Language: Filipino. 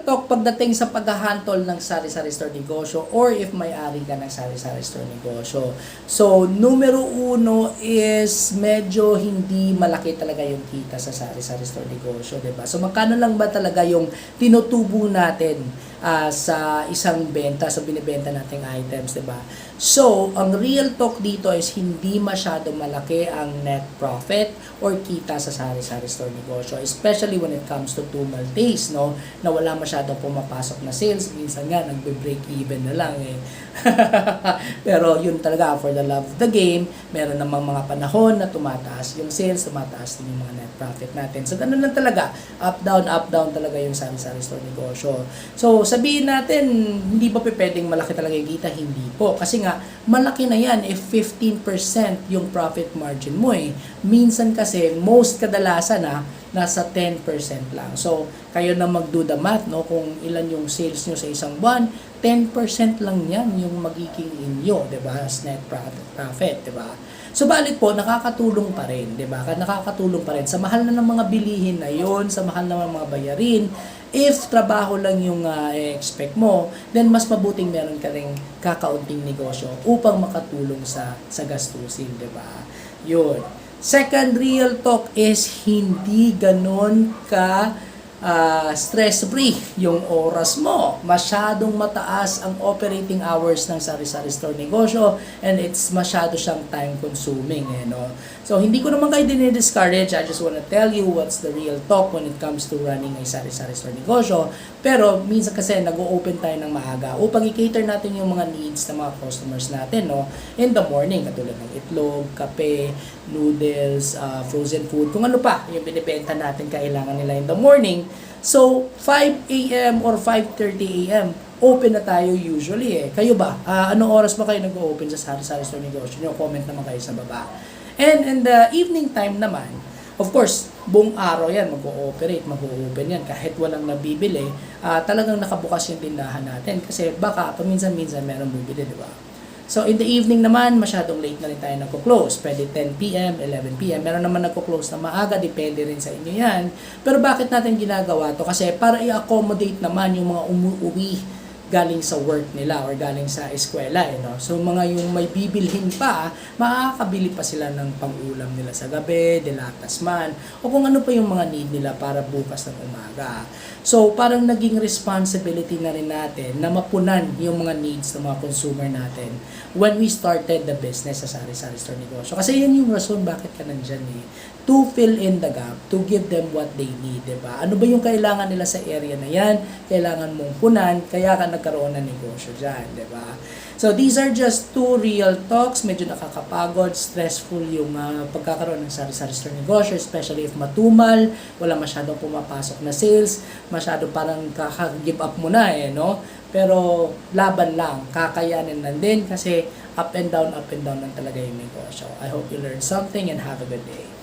talk pagdating sa paghahantol ng sari-sari store negosyo or if may-ari ka ng sari-sari store negosyo. So, numero uno is medyo hindi malaki talaga yung kita sa sari-sari store negosyo, diba? So, magkano lang ba talaga yung tinutubo natin sa isang benta, sa binibenta nating items, diba? So, ang real talk dito is hindi masyado malaki ang net profit or kita sa sari-sari store negosyo, especially when it comes to tumal days, no? Na wala masyadong pumapasok na sales. Minsan nga, nagbe-break even na lang eh. Pero yun talaga, for the love of the game, meron namang mga panahon na tumataas yung sales, tumataas din yung mga net profit natin. So, ganun lang talaga. Up, down talaga yung sari-sari store negosyo. So, sabihin natin, hindi ba pwedeng malaki talaga yung kita? Hindi po. Kasi nga, malaki na yan if 15% yung profit margin mo eh. Minsan kasi, most kadalasan nasa 10% lang. So, kayo na magdo the math, no? Kung ilan yung sales nyo sa isang buwan, 10% lang yan yung magiging inyo, diba? As net profit, diba? So, balit po, nakakatulong pa rin, diba? Nakakatulong pa rin. Sa mahal na ng mga bilihin na yon, sa mahal na ng mga bayarin, if trabaho lang yung expect mo, then mas mabuting meron ka ring kakaunting negosyo upang makatulong sa gastusin, diba? Yun. Second real talk is hindi ganon ka stress-free yung oras mo. Masyadong mataas ang operating hours ng sari-sari store negosyo and it's masyado siyang time-consuming. No? So, hindi ko naman kayo dinidiscourage. I just wanna tell you what's the real talk when it comes to running a sari-sari store negosyo. Pero, minsan kasi nag-o-open tayo ng maaga upang i-cater natin yung mga needs ng mga customers natin, no? In the morning, katulad ng itlog, kape, noodles, frozen food, kung ano pa yung binibenta natin kailangan nila in the morning. So, 5 a.m. or 5:30 a.m. open na tayo usually eh. Kayo ba? Anong oras ba kayo nag-open sa sari-sari store negosyo nyo? Comment naman kayo sa baba. And in the evening time naman, of course, buong araw yan, mag-ooperate, mag-open yan. Kahit walang nabibili, talagang nakabukas yung tindahan natin. Kasi baka paminsan-minsan meron bibili, di ba? So, in the evening naman, masyadong late na rin tayo nagko-close. Pwede 10 p.m., 11 p.m. Meron naman nagko-close na maaga, depende rin sa inyo yan. Pero bakit natin ginagawa to? Kasi para i-accommodate naman yung mga umuwi galing sa work nila or galing sa eskwela. No? So, mga yung may bibilhin pa, makakabili pa sila ng pang-ulam nila sa gabi, dilatas man, o kung ano pa yung mga need nila para bukas ng umaga. So, parang naging responsibility na rin natin na mapunan yung mga needs ng mga consumer natin when we started the business sa sari-sari store negosyo. Kasi yan yung rason bakit ka nandyan eh. To fill in the gap, to give them what they need, diba? Ano ba yung kailangan nila sa area na yan? Kailangan mong punan, kaya ka nagkaroon ng negosyo dyan, diba? So, these are just two real talks. Medyo nakakapagod, stressful yung pagkakaroon ng sari-sari store negosyo, especially if matumal, wala masyadong pumapasok na sales, masyado parang kaka-give up mo na eh, no? Pero laban lang, kakayanin lang din kasi up and down lang talaga yung negosyo. I hope you learned something and have a good day.